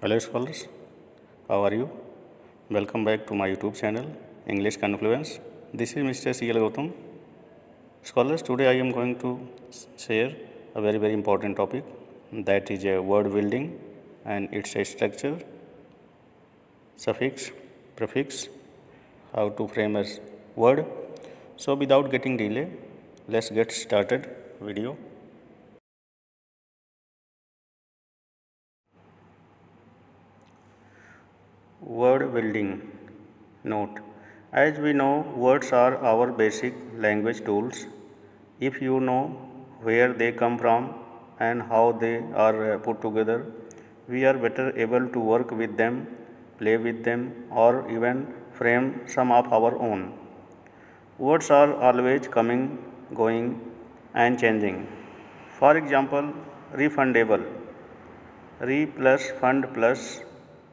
Hello scholars, how are you? Welcome back to my YouTube channel English Confluence. This is Mr. C.L. Gautam. Scholars, today I am going to share a very important topic, that is a word building and its structure, suffix, prefix, how to frame a word. So without getting delay, let's get started video. Word building. Note: as we know, words are our basic language tools. If you know where they come from and how they are put together, we are better able to work with them, play with them, or even frame some of our own. Words are always coming, going, and changing. For example, refundable. Re plus fund plus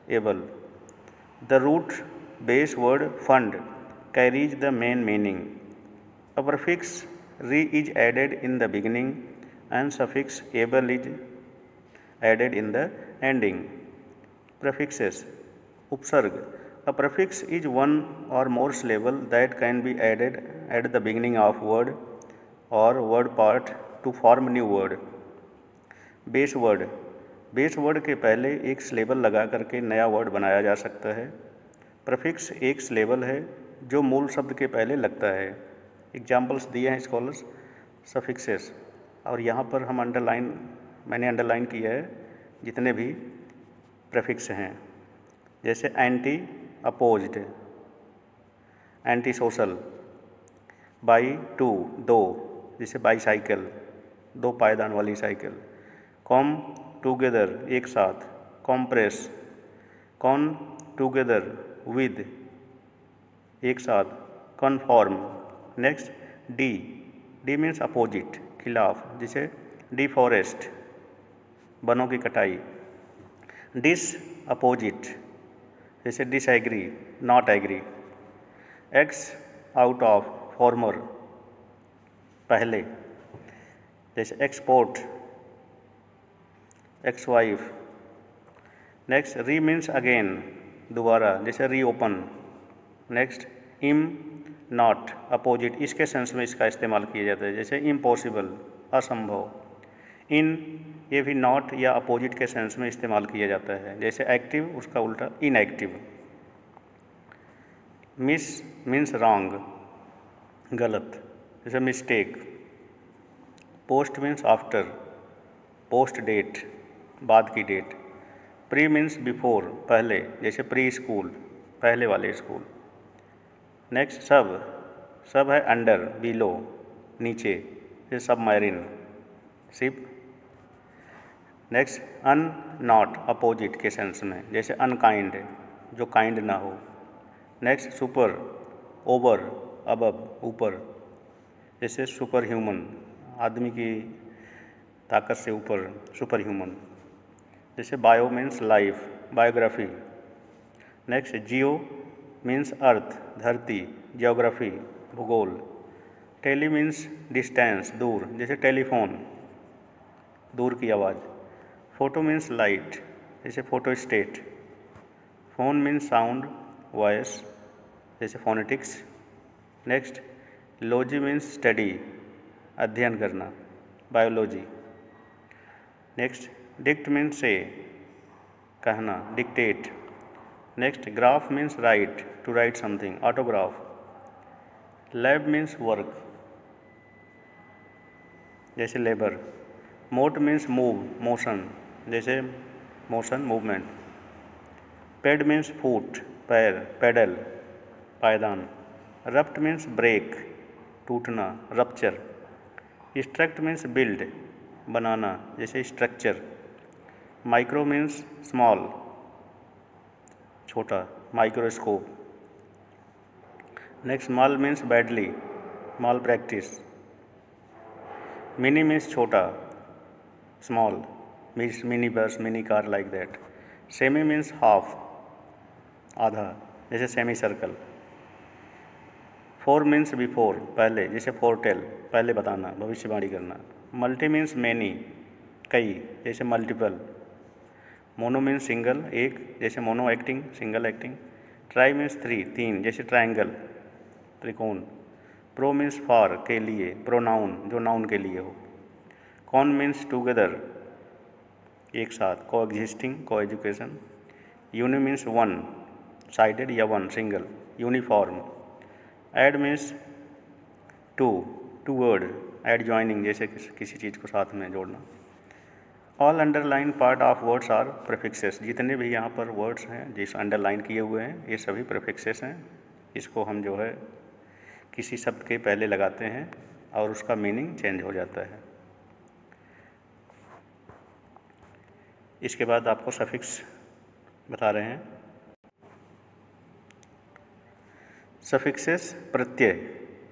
able. The root base word fund carries the main meaning. A prefix re is added in the beginning and suffix able is added in the ending. Prefixes. Upsarg. A prefix is one or more syllable that can be added at the beginning of word or word part to form new word. Base word. Base word के पहले एक syllable लगा करके नया word बनाया जा सकता है. प्रीफिक्स एक सिलेबल है जो मूल शब्द के पहले लगता है. एग्जाम्पल्स दिए हैं स्कॉलर्स, सफिक्सेस, और यहाँ पर हम मैंने अंडरलाइन किया है जितने भी प्रीफिक्स हैं. जैसे anti, opposed, anti social, by two, दो, जैसे बाईसाइकिल, दो पायदान वाली साइकिल. कॉम टूगेदर, एक साथ. कॉम्प्रेस, कॉन टूगेदर विद, एक साथ. Conform. Next de. De means opposite, खिलाफ, जिसे डिफॉरेस्ट, वनों की कटाई. डिस, अपोजिट, जैसे disagree, not agree. Ex out of, former, पहले, जैसे export, ex wife. Next re means again, दोबारा, जैसे reopen. Next im, not, opposite, इसके सेंस में इसका इस्तेमाल किया जाता है, जैसे इम्पॉसिबल, असंभव. इन, ये भी नॉट या अपोजिट के सेंस में इस्तेमाल किया जाता है, जैसे एक्टिव, उसका उल्टा इनएक्टिव. मिस मीन्स रॉन्ग, गलत, जैसे mistake. Post means after, post date, बाद की डेट. प्री मीन्स बिफोर, पहले, जैसे प्री स्कूल, पहले वाले स्कूल. नेक्स्ट सब. सब है अंडर, बिलो, नीचे, जैसे submarine, ship. Next un, not, opposite के सेंस में, जैसे अनकाइंड, जो काइंड ना हो. नेक्स्ट सुपर, ओवर, अबव, ऊपर, जैसे सुपर ह्यूमन, आदमी की ताकत से ऊपर, सुपर ह्यूमन. जैसे bio means life, biography. Next जियो मीन्स अर्थ, धरती, जियोग्राफी, भूगोल. टेली मीन्स डिस्टेंस, दूर, जैसे टेलीफोन, दूर की आवाज़. फोटो मीन्स लाइट, जैसे photostat. Phone means sound, voice, जैसे phonetics. Next logy means study, अध्ययन करना, biology. Next dict means say, कहना, dictate. Next graph means write, to write something, autograph. Lab means work, जैसे labour. Mot means move, motion, जैसे motion, movement. Ped means foot, पैर, pedal, पायदान. Rupt means break, टूटना, rupture. Struct means build, बनाना, जैसे structure. Micro means small, छोटा, microscope. Next माल means badly, माल practice. Mini means छोटा, small, means mini bus, mini car, like that. Semi means half, आधा, जैसे semi circle. Four means before, पहले, जैसे फोरटेल, पहले बताना, भविष्यवाणी करना. मल्टी मीन्स मैनी, कई, जैसे मल्टीपल. मोनो मीन्स सिंगल, एक, जैसे mono acting, single acting. Try means three, तीन, जैसे ट्रायंगल, त्रिकोण। प्रो मीन्स फॉर, के लिए, प्रोनाउन, जो नाउन के लिए हो। कॉन मीन्स टुगेदर, एक साथ, co existing, co education. Uni means one sided या one, single, uniform. Ad means to, toward, adjoining, जैसे किसी चीज़ को साथ में जोड़ना। All underline part of words are prefixes, जितने भी यहाँ पर वर्ड्स हैं जिस अंडरलाइन किए हुए हैं ये सभी प्रीफिक्सेस हैं। इसको हम जो है किसी शब्द के पहले लगाते हैं और उसका मीनिंग चेंज हो जाता है। इसके बाद आपको सफिक्स बता रहे हैं। सफिक्सेस प्रत्यय,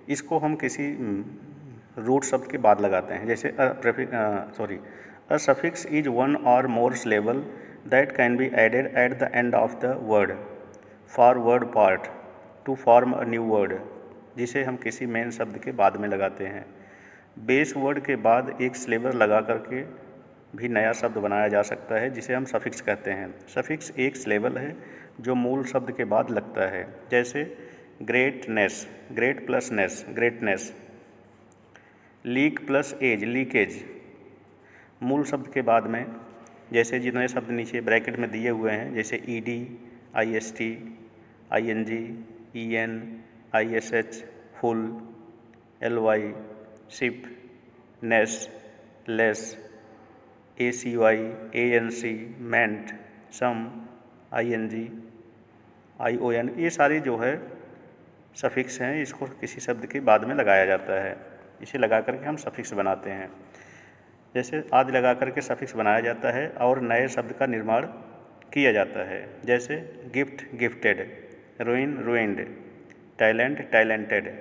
इसको हम किसी रूट शब्द के बाद लगाते हैं, जैसे अ सफिक्स इज वन और more syllable that can be added at the end of the word for word part to form a new word, जिसे हम किसी मेन शब्द के बाद में लगाते हैं। बेस वर्ड के बाद एक सिलेबल लगा करके भी नया शब्द बनाया जा सकता है, जिसे हम सफिक्स कहते हैं। सफिक्स एक सिलेबल है जो मूल शब्द के बाद लगता है, जैसे greatness, great plus ness, greatness. Leak plus age, leakage, मूल शब्द के बाद में, जैसे जितने शब्द नीचे ब्रैकेट में दिए हुए हैं, जैसे ED, IST, ING, EN, ISH, ful, LY, ship, ness, less, ACY, ANC, ment, some, ING, ION, ये सारी जो है सफिक्स हैं, इसको किसी शब्द के बाद में लगाया जाता है। इसे लगा करके हम सफिक्स बनाते हैं। जैसे आदि लगा करके सफिक्स बनाया जाता है और नए शब्द का निर्माण किया जाता है, जैसे gift, gifted, ruin, ruined, talent, talented,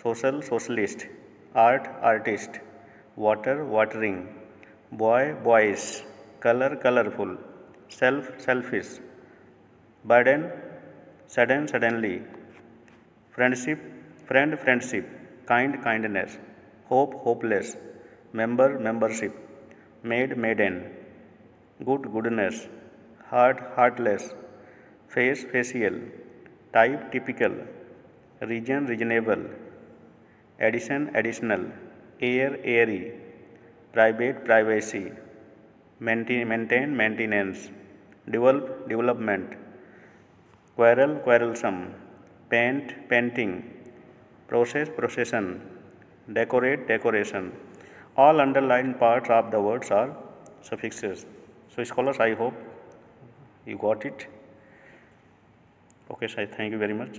social, socialist, art, artist, water, watering, boy, boys, colour, colourful, self, selfish, burden, sudden, suddenly, friendship, friend, friendship, kind, kindness, hope, hopeless, member, membership, maid, maiden, good, goodness, heart, heartless, face, facial, type, typical, reason, reasonable, addition, additional, air, airy, private, privacy, maintain, maintenance, develop, development, quarrel, quarrelsome, paint, painting, process, procession, decorate, decoration. All underlined parts of the words are suffixes. So scholars, I hope you got it. Okay, sir, thank you very much.